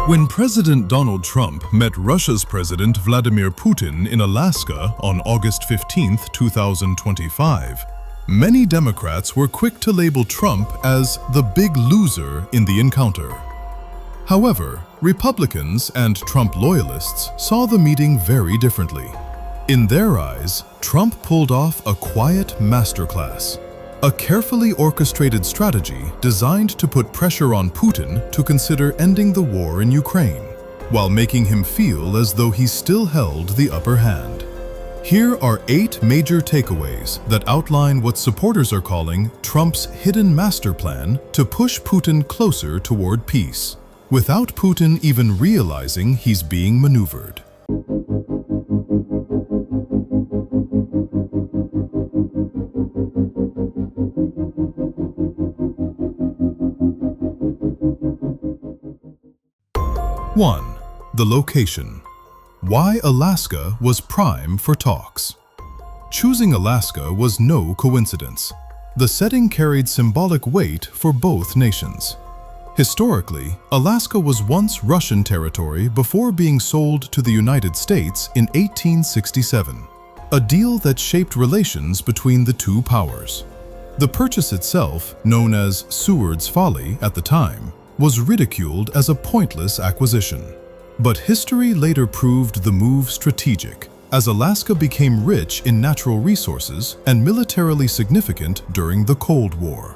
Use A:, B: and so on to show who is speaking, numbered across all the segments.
A: When President Donald Trump met Russia's President Vladimir Putin in Alaska on August 15, 2025, many Democrats were quick to label Trump as the big loser in the encounter. However, Republicans and Trump loyalists saw the meeting very differently. In their eyes, Trump pulled off a quiet masterclass, a carefully orchestrated strategy designed to put pressure on Putin to consider ending the war in Ukraine, while making him feel as though he still held the upper hand. Here are 8 major takeaways that outline what supporters are calling Trump's hidden master plan to push Putin closer toward peace, without Putin even realizing he's being maneuvered. One, the location. Why Alaska was prime for talks. Choosing Alaska was no coincidence. The setting carried symbolic weight for both nations. Historically, Alaska was once Russian territory before being sold to the United States in 1867, a deal that shaped relations between the two powers. The purchase itself, known as Seward's Folly at the time, was ridiculed as a pointless acquisition. But history later proved the move strategic, as Alaska became rich in natural resources and militarily significant during the Cold War.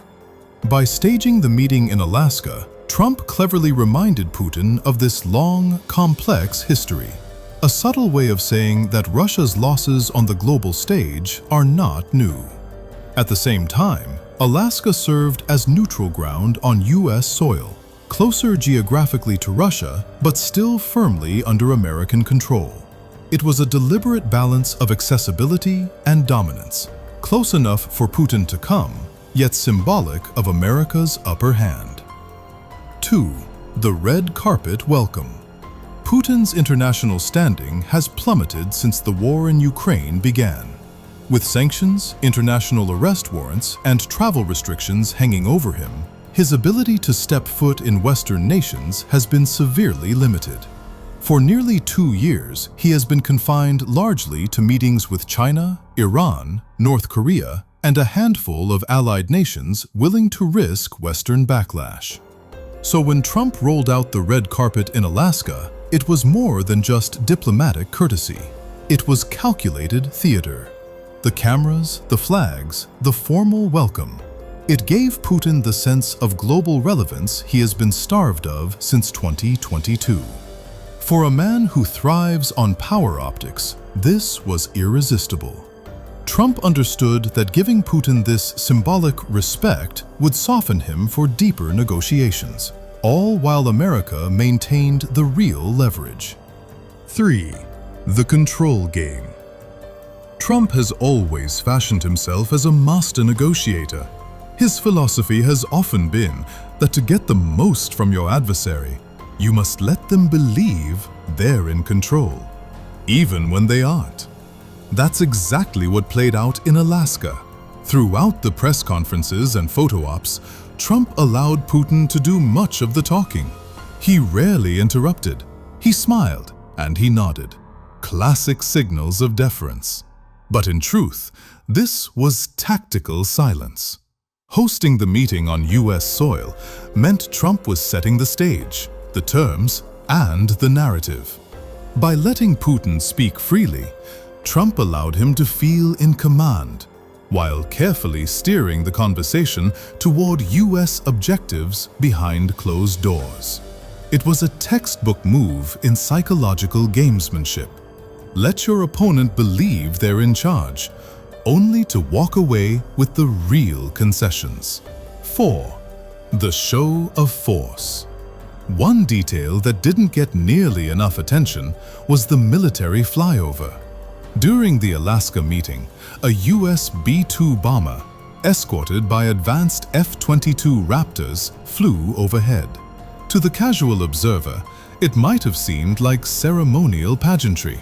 A: By staging the meeting in Alaska, Trump cleverly reminded Putin of this long, complex history, a subtle way of saying that Russia's losses on the global stage are not new. At the same time, Alaska served as neutral ground on U.S. soil, closer geographically to Russia, but still firmly under American control. It was a deliberate balance of accessibility and dominance, close enough for Putin to come, yet symbolic of America's upper hand. 2. The red carpet welcome. Putin's international standing has plummeted since the war in Ukraine began. With sanctions, international arrest warrants, and travel restrictions hanging over him, his ability to step foot in Western nations has been severely limited. For nearly 2 years, he has been confined largely to meetings with China, Iran, North Korea, and a handful of allied nations willing to risk Western backlash. So when Trump rolled out the red carpet in Alaska, it was more than just diplomatic courtesy. It was calculated theater. The cameras, the flags, the formal welcome. It gave Putin the sense of global relevance he has been starved of since 2022. For a man who thrives on power optics, this was irresistible. Trump understood that giving Putin this symbolic respect would soften him for deeper negotiations, all while America maintained the real leverage. 3. The control game. Trump has always fashioned himself as a master negotiator. His philosophy has often been that to get the most from your adversary, you must let them believe they're in control, even when they aren't. That's exactly what played out in Alaska. Throughout the press conferences and photo ops, Trump allowed Putin to do much of the talking. He rarely interrupted. He smiled and he nodded. Classic signals of deference. But in truth, this was tactical silence. Hosting the meeting on U.S. soil meant Trump was setting the stage, the terms, and the narrative. By letting Putin speak freely, Trump allowed him to feel in command, while carefully steering the conversation toward U.S. objectives behind closed doors. It was a textbook move in psychological gamesmanship. Let your opponent believe they're in charge, only to walk away with the real concessions. 4. The show of force. One detail that didn't get nearly enough attention was the military flyover. During the Alaska meeting, a U.S. B-2 bomber, escorted by advanced F-22 Raptors, flew overhead. To the casual observer, it might have seemed like ceremonial pageantry.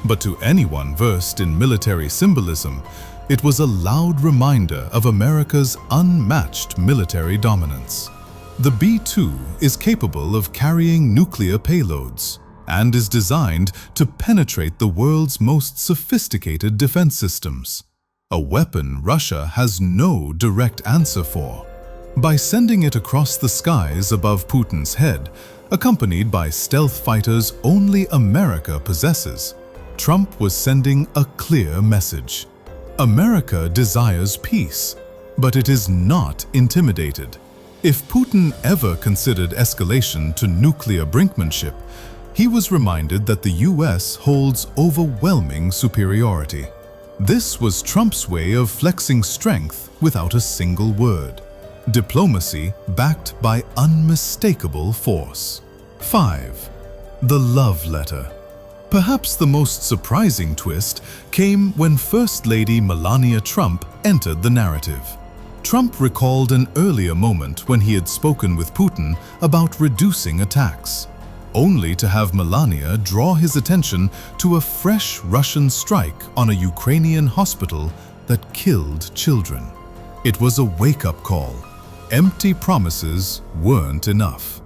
A: But to anyone versed in military symbolism, it was a loud reminder of America's unmatched military dominance. The B-2 is capable of carrying nuclear payloads and is designed to penetrate the world's most sophisticated defense systems, a weapon Russia has no direct answer for. By sending it across the skies above Putin's head, accompanied by stealth fighters only America possesses, Trump was sending a clear message. America desires peace, but it is not intimidated. If Putin ever considered escalation to nuclear brinkmanship, he was reminded that the US holds overwhelming superiority. This was Trump's way of flexing strength without a single word. Diplomacy backed by unmistakable force. 5. The love letter. Perhaps the most surprising twist came when First Lady Melania Trump entered the narrative. Trump recalled an earlier moment when he had spoken with Putin about reducing attacks, only to have Melania draw his attention to a fresh Russian strike on a Ukrainian hospital that killed children. It was a wake-up call. Empty promises weren't enough.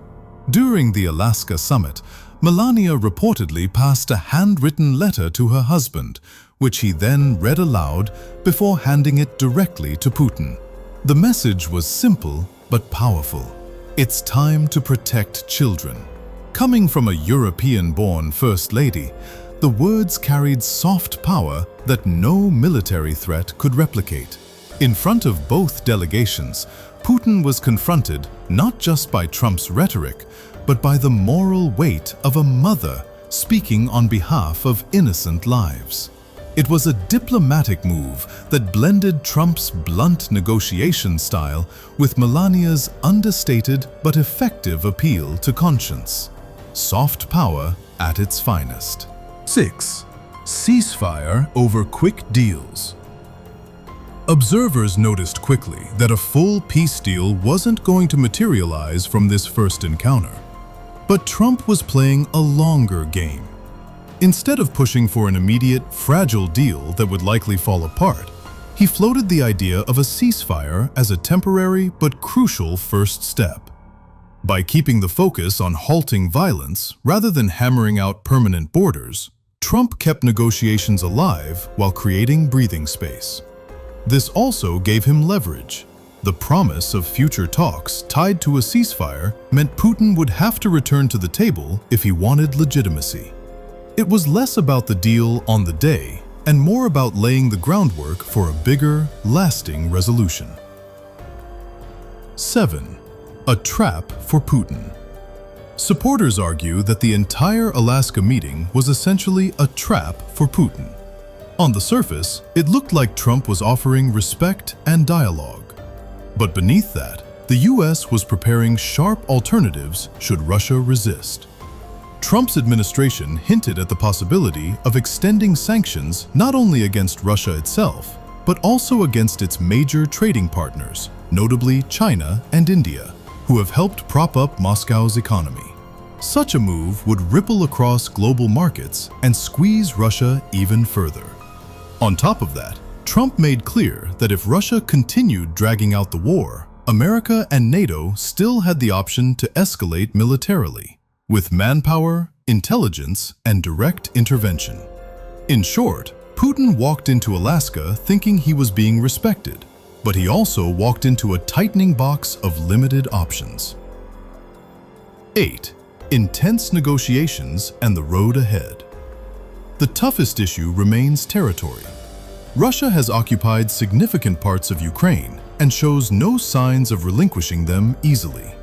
A: During the Alaska summit, Melania reportedly passed a handwritten letter to her husband, which he then read aloud before handing it directly to Putin. The message was simple but powerful. It's time to protect children. Coming from a European-born First Lady, the words carried soft power that no military threat could replicate. In front of both delegations, Putin was confronted not just by Trump's rhetoric, but by the moral weight of a mother speaking on behalf of innocent lives. It was a diplomatic move that blended Trump's blunt negotiation style with Melania's understated but effective appeal to conscience. Soft power at its finest. 6. Ceasefire over quick deals. Observers noticed quickly that a full peace deal wasn't going to materialize from this first encounter. But Trump was playing a longer game. Instead of pushing for an immediate, fragile deal that would likely fall apart, he floated the idea of a ceasefire as a temporary but crucial first step. By keeping the focus on halting violence rather than hammering out permanent borders, Trump kept negotiations alive while creating breathing space. This also gave him leverage. The promise of future talks tied to a ceasefire meant Putin would have to return to the table if he wanted legitimacy. It was less about the deal on the day and more about laying the groundwork for a bigger, lasting resolution. 7. A trap for Putin. Supporters argue that the entire Alaska meeting was essentially a trap for Putin. On the surface, it looked like Trump was offering respect and dialogue. But beneath that, the US was preparing sharp alternatives should Russia resist. Trump's administration hinted at the possibility of extending sanctions not only against Russia itself, but also against its major trading partners, notably China and India, who have helped prop up Moscow's economy. Such a move would ripple across global markets and squeeze Russia even further. On top of that, Trump made clear that if Russia continued dragging out the war, America and NATO still had the option to escalate militarily, with manpower, intelligence, and direct intervention. In short, Putin walked into Alaska thinking he was being respected, but he also walked into a tightening box of limited options. 8. Intense negotiations and the road ahead. The toughest issue remains territory. Russia has occupied significant parts of Ukraine and shows no signs of relinquishing them easily.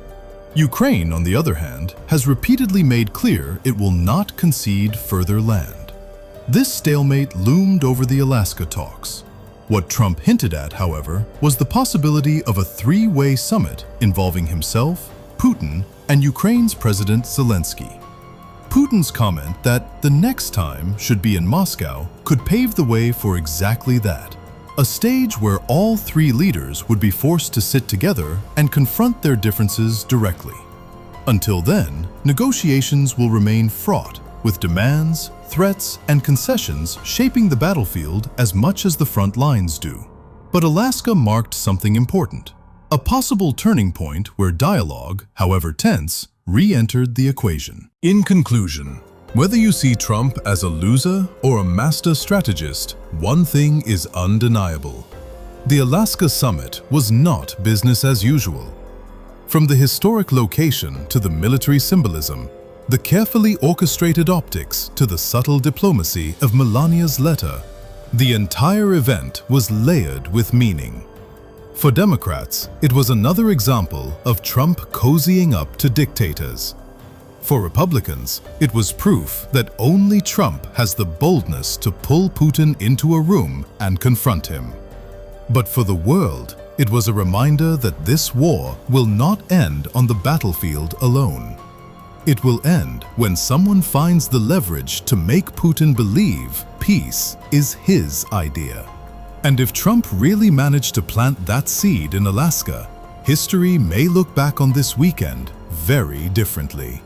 A: Ukraine, on the other hand, has repeatedly made clear it will not concede further land. This stalemate loomed over the Alaska talks. What Trump hinted at, however, was the possibility of a three-way summit involving himself, Putin, and Ukraine's President Zelensky. Putin's comment that the next time should be in Moscow could pave the way for exactly that. A stage where all three leaders would be forced to sit together and confront their differences directly. Until then, negotiations will remain fraught, with demands, threats, and concessions shaping the battlefield as much as the front lines do. But Alaska marked something important. A possible turning point where dialogue, however tense, re-entered the equation. In conclusion, whether you see Trump as a loser or a master strategist, one thing is undeniable. The Alaska summit was not business as usual. From the historic location to the military symbolism, the carefully orchestrated optics to the subtle diplomacy of Melania's letter, the entire event was layered with meaning. For Democrats, it was another example of Trump cozying up to dictators. For Republicans, it was proof that only Trump has the boldness to pull Putin into a room and confront him. But for the world, it was a reminder that this war will not end on the battlefield alone. It will end when someone finds the leverage to make Putin believe peace is his idea. And if Trump really managed to plant that seed in Alaska, history may look back on this weekend very differently.